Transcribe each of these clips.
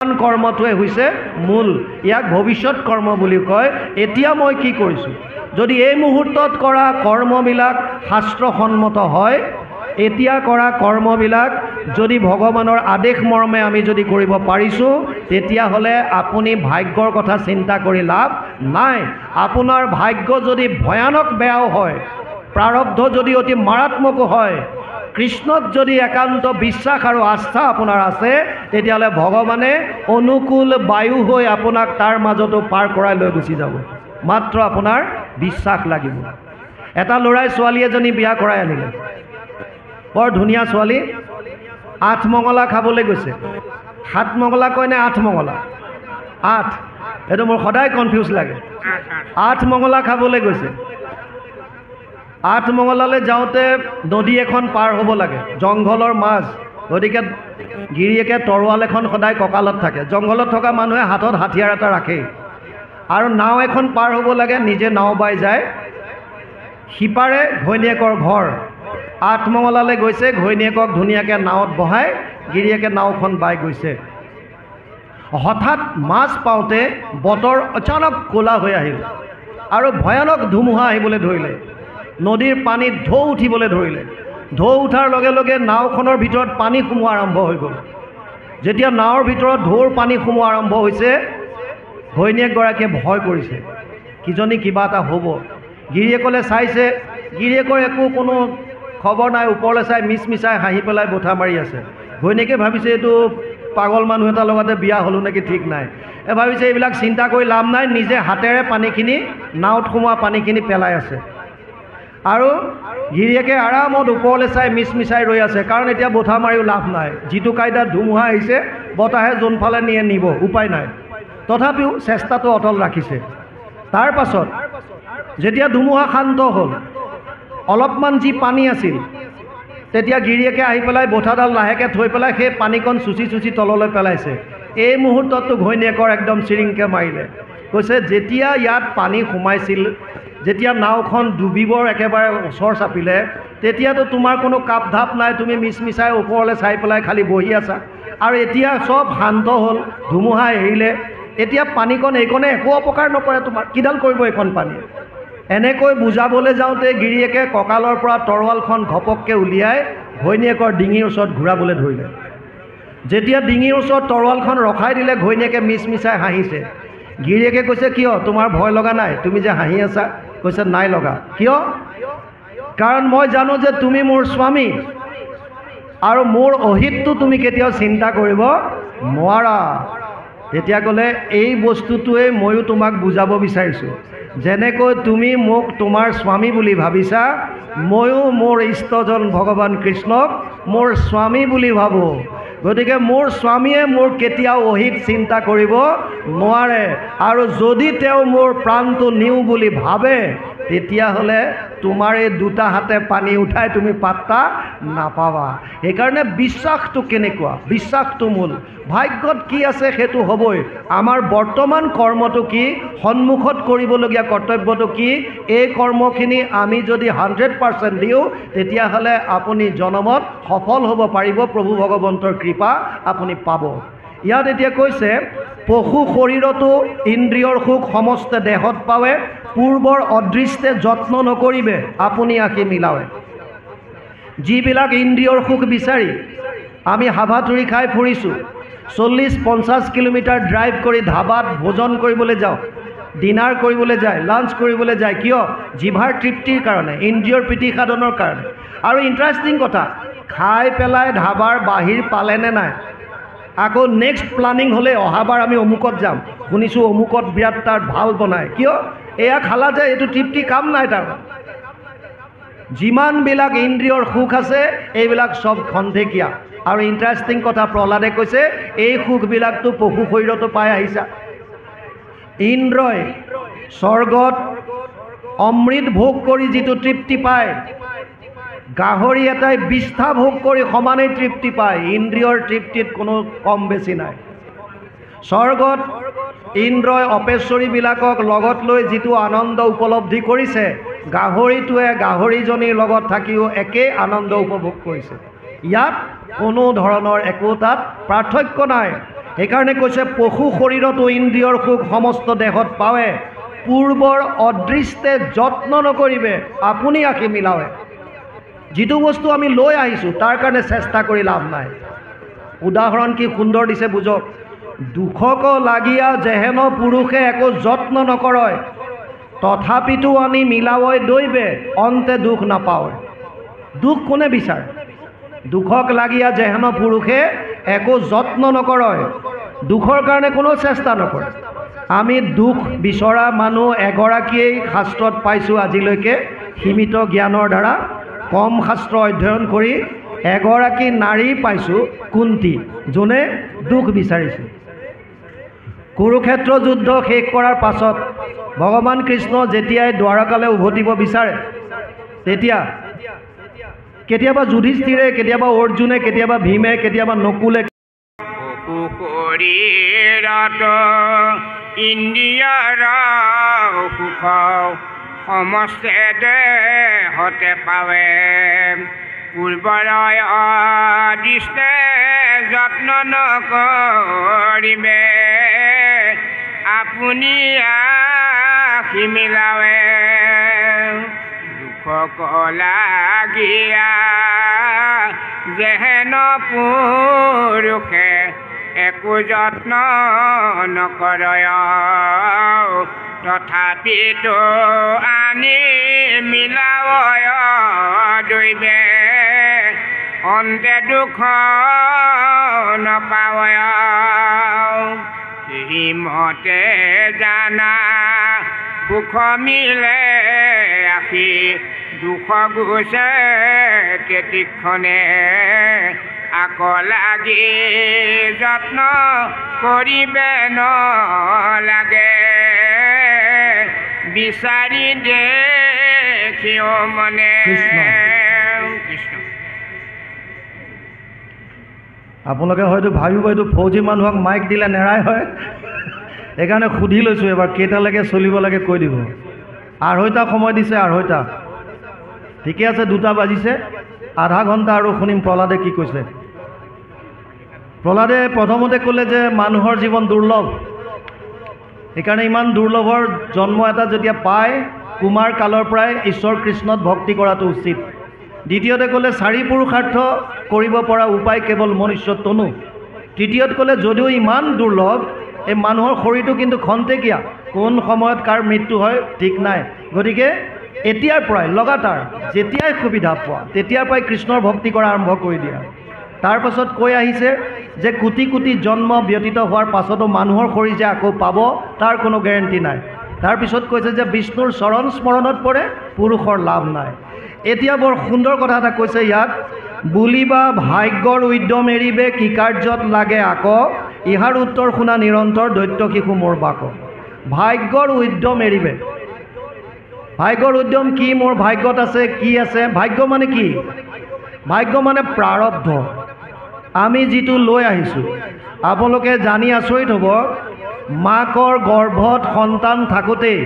কৰ্মটোৱে হৈছে মূল, ইয়াক ভৱিষ্যত কৰ্ম বুলি কয়। এতিয়া মই কি কৰিছোঁ, যদি এই মুহূৰ্তত কৰা কৰ্মবিলাক শাস্ত্ৰসন্মত হয়, এতিয়া কৰা কৰ্মবিলাক যদি ভগৱানৰ আদেশ মৰ্মে আমি যদি কৰিব পাৰিছোঁ, তেতিয়াহ'লে আপুনি ভাগ্যৰ কথা চিন্তা কৰি লাভ নাই। আপোনাৰ ভাগ্য যদি ভয়ানক বেয়াও হয়, প্ৰাৰব্ধ যদি অতি মাৰাত্মকো হয়, কৃষ্ণত যদি একান্ত বিশ্বাস আৰু আস্থা আপোনাৰ আছে, তেতিয়াহ'লে ভগৱানে অনুকূল বায়ু হৈ আপোনাক তাৰ মাজতো পাৰ কৰাই লৈ গুচি যাব। মাত্ৰ আপোনাৰ বিশ্বাস লাগিব। এটা ল'ৰাই ছোৱালী এজনী বিয়া কৰাই আনিলে, বৰ ধুনীয়া ছোৱালী। 8 মঙলা খাবলৈ গৈছে। 7 মঙলা কয় নে 8 মঙলা? 8, এইটো মোৰ সদায় কনফিউজ লাগে। 8 মঙলা খাবলৈ গৈছে। 8 মঙলালৈ যাওঁতে নদী এখন পাৰ হ'ব লাগে, জংঘলৰ মাছ, গতিকে গিৰিয়েকে তৰোৱাল এখন সদায় কঁকালত থাকে। জংঘলত থকা মানুহে হাতত হাথিয়াৰ এটা ৰাখেই। আৰু নাও এখন পাৰ হ'ব লাগে, নিজে নাও বাই যায়। সিপাৰে ঘৈণীয়েকৰ ঘৰ। 8 মঙলালৈ গৈছে, ঘৈণীয়েকক ধুনীয়াকৈ নাৱত বহাই গিৰিয়েকে নাওখন বাই গৈছে। হঠাৎ মাছ পাওঁতে বতৰ অচানক ক'লা হৈ আহিল আৰু ভয়ানক ধুমুহা আহিবলৈ ধৰিলে। নদীৰ পানীত ঢৌ উঠিবলৈ ধৰিলে। ঢৌ উঠাৰ লগে লগে নাওখনৰ ভিতৰত পানী সোমোৱা আৰম্ভ হৈ গ'ল। যেতিয়া নাৱৰ ভিতৰত ঢৌৰ পানী সোমোৱা আৰম্ভ হৈছে, ঘৈণীয়েকগৰাকীয়ে ভয় কৰিছে, কিজনী কিবা এটা হ'ব। গিৰিয়েকলৈ চাইছে, গিৰিয়েকৰ একো কোনো খবৰ নাই। ওপৰলৈ চাই মিচাই হাঁহি পেলাই বঠা মাৰি আছে। ঘৈণীয়েকে ভাবিছে এইটো পাগল মানুহ এটাৰ লগতে বিয়া হ'লোঁ নেকি ঠিক নাই। ভাবিছে এইবিলাক চিন্তা কৰি লাভ নাই, নিজে হাতেৰে পানীখিনি, নাৱত সোমোৱা পানীখিনি পেলাই আছে। আৰু গিৰিয়েকে আৰামত ওপৰলৈ চাই মিচাই ৰৈ আছে, কাৰণ এতিয়া বঠা মাৰিও লাভ নাই। যিটো কাইদাত ধুমুহা আহিছে, বতাহে যোনফালে নিয়ে নিব, উপায় নাই। তথাপিও চেষ্টাটো অটল ৰাখিছে। তাৰ পাছত যেতিয়া ধুমুহা শান্ত হ'ল, অলপমান যি পানী আছিল, তেতিয়া গিৰিয়েকে আহি পেলাই বঠাডাল লাহেকৈ থৈ পেলাই সেই পানীকণ চুচি তললৈ পেলাইছে। এই মুহূৰ্তততো ঘৈণীয়েকৰ একদম চিৰিংকৈ মাৰিলে। কৈছে যেতিয়া ইয়াত পানী সোমাইছিল, যেতিয়া নাওখন ডুবিবৰ একেবাৰে ওচৰ চাপিলে, তেতিয়াতো তোমাৰ কোনো কাপ ধাপ নাই, তুমি মিচাই ওপৰলৈ চাই পেলাই খালি বহি আছা। আৰু এতিয়া চব শান্ত হ'ল, ধুমুহা এৰিলে, এতিয়া পানীকণ এইকণে একো অপকাৰ নকৰে তোমাৰ, কিডাল কৰিব এইকণ পানী। এনেকৈ বুজাবলৈ যাওঁতে গিৰিয়েকে কঁকালৰ পৰা তৰোৱালখন ঘপককৈ উলিয়াই ঘৈণীয়েকৰ ডিঙিৰ ওচৰত ঘূৰাবলৈ ধৰিলে। যেতিয়া ডিঙিৰ ওচৰত তৰোৱালখন ৰখাই দিলে, ঘৈণীয়েকে মিচাই হাঁহিছে। গিৰিয়েকে কৈছে কিয়, তোমাৰ ভয় লগা নাই? তুমি যে হাঁহি আছা। কৈছে নাই লগা। কিয়? কাৰণ মই জানো যে তুমি মোৰ স্বামী, আৰু মোৰ অহিতটো তুমি কেতিয়াও চিন্তা কৰিব নোৱাৰা। তেতিয়া ক'লে এই বস্তুটোৱে ময়ো তোমাক বুজাব বিচাৰিছোঁ, যেনেকৈ তুমি মোক তোমাৰ স্বামী বুলি ভাবিছা, ময়ো মোৰ ইষ্টজন ভগৱান কৃষ্ণক মোৰ স্বামী বুলি ভাবোঁ। গতিকে মোৰ স্বামীয়ে মোৰ কেতিয়াও অহিত চিন্তা কৰিব নোৱাৰে, আৰু যদি তেওঁ মোৰ প্ৰাণটো নিওঁ বুলি ভাবে, তেতিয়াহ'লে তোমাৰ এই দুটা হাতে পানী উঠাই তুমি পাত্তা নাপাবা। সেইকাৰণে বিশ্বাসটো কেনেকুৱা? বিশ্বাসটো মূল। ভাগ্যত কি আছে সেইটো হ'বই। আমাৰ বৰ্তমান কৰ্মটো কি, সন্মুখত কৰিবলগীয়া কৰ্তব্যটো কি, এই কৰ্মখিনি আমি যদি 100% দিওঁ, তেতিয়াহ'লে আপুনি জনমত সফল হ'ব পাৰিব। প্ৰভু ভগৱন্তৰ কৃপা আপুনি পাব। ইয়াত এতিয়া কৈছে, পশু শৰীৰতো ইন্দ্ৰিয়ৰ সুখ সমস্ত দেহত পাৱে, পূৰ্বৰ অদৃষ্টে যত্ন নকৰিবে আপুনি আঁকি মিলাৱে। যিবিলাক ইন্দ্ৰিয়ৰ সুখ বিচাৰি আমি হাবাথুৰি খাই ফুৰিছোঁ, 40-50 কিলোমিটাৰ ড্ৰাইভ কৰি ধাবাত ভোজন কৰিবলৈ যাওঁ, ডিনাৰ কৰিবলৈ যায়, লাঞ্চ কৰিবলৈ যায়, কিয়? জিভাৰ তৃপ্তিৰ কাৰণে, ইন্দ্ৰিয়ৰ প্ৰীতি সাধনৰ কাৰণে। আৰু ইণ্টাৰেষ্টিং কথা, খাই পেলাই ধাবাৰ বাহিৰ পালেনে নাই, আকৌ নেক্সট প্লানিং হ'লে অহাবাৰ আমি অমুকত যাম, শুনিছোঁ অমুকত বিৰাট তাত ভাল বনায়, কিয়? এয়া খালা যে এইটো তৃপ্তি কাম নাই তাৰ। যিমানবিলাক ইন্দ্ৰিয়ৰ সুখ আছে, এইবিলাক চব খন্তেকীয়া। আৰু ইণ্টাৰেষ্টিং কথা, প্ৰহ্লাদে কৈছে এই সুখবিলাকতো পশু শৰীৰতো পাই আহিছা। ইন্দ্ৰই স্বৰ্গত অমৃত ভোগ কৰি যিটো তৃপ্তি পায়, গাহৰি এটাই বিষ্ঠা ভোগ কৰি সমানেই তৃপ্তি পায়। ইন্দ্ৰিয়ৰ তৃপ্তিত কোনো কম বেছি নাই। স্বৰ্গত ইন্দ্ৰই অপেশ্বৰীবিলাকক লগত লৈ যিটো আনন্দ উপলব্ধি কৰিছে, গাহৰিটোৱে গাহৰিজনীৰ লগত থাকিও একেই আনন্দ উপভোগ কৰিছে। ইয়াত কোনো ধৰণৰ একো তাত পাৰ্থক্য নাই। সেইকাৰণে কৈছে পশু শৰীৰত ইন্দ্ৰিয়ৰ সুখ সমস্ত দেহত পাৱে, পূৰ্বৰ অদৃষ্টে যত্ন নকৰিবে আপুনি আঁকি মিলাৱে। যিটো বস্তু আমি লৈ আহিছোঁ তাৰ কাৰণে চেষ্টা কৰি লাভ নাই। উদাহৰণ কি সুন্দৰ দিছে বুজক। দুখক লাগিয়া যেহেন পুৰুষে একো যত্ন নকৰয়, তথাপিতো আনি মিলাৱই দৈবে অন্তে দুখ নাপাৱয়। দুখ কোনে বিচাৰে? দুখক লাগিয়া যেহেন পুৰুষে একো যত্ন নকৰয়, দুখৰ কাৰণে কোনো চেষ্টা নকৰে। আমি দুখ বিচৰা মানুহ এগৰাকীয়েই শাস্ত্ৰত পাইছোঁ আজিলৈকে, সীমিত জ্ঞানৰ দ্বাৰা কম শাস্ত্ৰ অধ্যয়ন কৰি এগৰাকী নাৰী পাইছোঁ, কুন্তী, যোনে দুখ বিচাৰিছে। কুৰুক্ষেত্ৰ যুদ্ধ শেষ কৰাৰ পাছত ভগৱান কৃষ্ণ যেতিয়াই দ্বাৰকালৈ উভতিব বিচাৰে, তেতিয়া কেতিয়াবা যুধিষ্ঠিৰে, কেতিয়াবা অৰ্জুনে, কেতিয়াবা ভীমে, কেতিয়াবা নকুলে ইন্দ্ৰিয়ৰ সুখ সমস্তে দেহতে পাৱে, পূৰ্বৰ অদৃষ্টে যত্ন নকৰিবে আপুনি আঁকি মিলাৱে। দুখক লাগিয়া যেহেন পুৰুষে একো যত্ন নকৰয়, তথাপিতো আনি মিলাৱয় দৈবে অন্তে দুখ নাপাৱয়। সেইমতে জানা সুখ মিলে আখি, দুখ গুছে কেতিক্ষণে আক লাগি যত্ন কৰিবে নলাগে, বিচাৰি দেখিও মনে। কৃষ্ণ। আপোনালোকে হয়তো ভাবিব এইটো ফৌজি মানুহক মাইক দিলে নেৰাই হয়, সেইকাৰণে সুধি লৈছোঁ এবাৰ কেইটালৈকে চলিব লাগে কৈ দিব। 2:30 সময় দিছে, 2:30। ঠিকে আছে, 2টা বাজিছে, আধা ঘণ্টা আৰু শুনিম প্ৰহ্লাদে কি কৈছে। প্ৰহ্লাদে প্ৰথমতে ক'লে যে মানুহৰ জীৱন দুৰ্লভ, সেইকাৰণে ইমান দুৰ্লভৰ জন্ম এটা যেতিয়া পায়, কুমাৰ কালৰ পৰাই ঈশ্বৰ কৃষ্ণত ভক্তি কৰাটো উচিত। দ্বিতীয়তে ক'লে 4 পুৰুষাৰ্থ কৰিব পৰা উপায় কেৱল মনুষ্য তনু। তৃতীয়ত ক'লে যদিও ইমান দুৰ্লভ, এই মানুহৰ শৰীৰটো কিন্তু খন্তেকীয়া, কোন সময়ত কাৰ মৃত্যু হয় ঠিক নাই। গতিকে এতিয়াৰ পৰাই লগাতাৰ যেতিয়াই সুবিধা পোৱা তেতিয়াৰ পৰাই কৃষ্ণৰ ভক্তি কৰা আৰম্ভ কৰি দিয়া। তাৰপাছত কৈ আহিছে যে কোটি কোটি জন্ম ব্যতীত হোৱাৰ পাছতো মানুহৰ শৰীৰ যে আকৌ পাব তাৰ কোনো গেৰেণ্টি নাই। তাৰপিছত কৈছে যে বিষ্ণুৰ চৰণ স্মৰণত পৰে পুৰুষৰ লাভ নাই। এতিয়া বৰ সুন্দৰ কথা এটা কৈছে ইয়াত, বুলিবা ভাগ্যৰ উদ্যম এৰিবে কি কাৰ্যত লাগে আক, ইহাৰ উত্তৰ শুনা নিৰন্তৰ দৈত্য শিশু মোৰ বাক। ভাগ্যৰ উদ্যম এৰিবে। ভাগ্যৰ উদ্যম কি? মোৰ ভাগ্যত আছে কি আছে? ভাগ্য মানে কি? ভাগ্য মানে প্ৰাৰব্ধ। আমি যিটো লৈ আহিছোঁ, আপোনালোকে জানি আচৰিত হ'ব, মাকৰ গৰ্ভত সন্তান থাকোঁতেই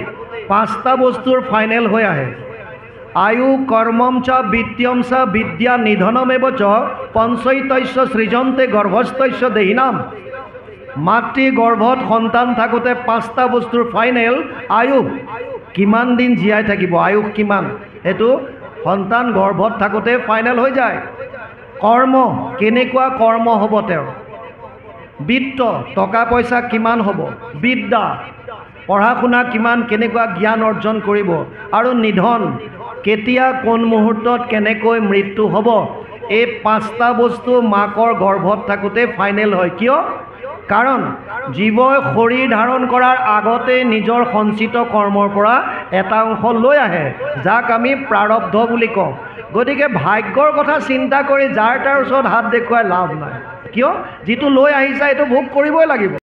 5টা বস্তুৰ ফাইনেল হৈ আহে। আয়ু কৰ্মম চ বিত্তম চ বিদ্যা নিধনমেব চ পঞ্চৈতস্য সৃজন্তে গৰ্ভস্থস্য দেহিনাম। মাতৃ গৰ্ভত সন্তান থাকোঁতে 5টা বস্তুৰ ফাইনেল। আয়ুস, কিমান দিন জীয়াই থাকিব, আয়ুস কিমান, এইটো সন্তান গৰ্ভত থাকোঁতে ফাইনেল হৈ যায়। কৰ্ম, কেনেকুৱা কৰ্ম হ'ব তেওঁৰ। বিত্ত, টকা পইচা কিমান হ'ব। বিদ্যা, পঢ়া শুনা কিমান, কেনেকুৱা জ্ঞান অৰ্জন কৰিব। আৰু নিধন, কেতিয়া কোন মুহূৰ্তত কেনেকৈ মৃত্যু হ'ব। এই 5টা বস্তু মাকৰ গৰ্ভত থাকোঁতে ফাইনেল হয়। কিয়? কাৰণ জীৱই শৰীৰ ধাৰণ কৰাৰ আগতে নিজৰ সঞ্চিত কৰ্মৰ পৰা এটা অংশ লৈ আহে, যাক আমি প্ৰাৰব্ধ বুলি কওঁ। গতিকে ভাগ্যৰ কথা চিন্তা কৰি যাৰ তাৰ ওচৰত হাত দেখুৱাই লাভ নাই। কিয়? যিটো লৈ আহিছা এইটো ভোগ কৰিবই লাগিব।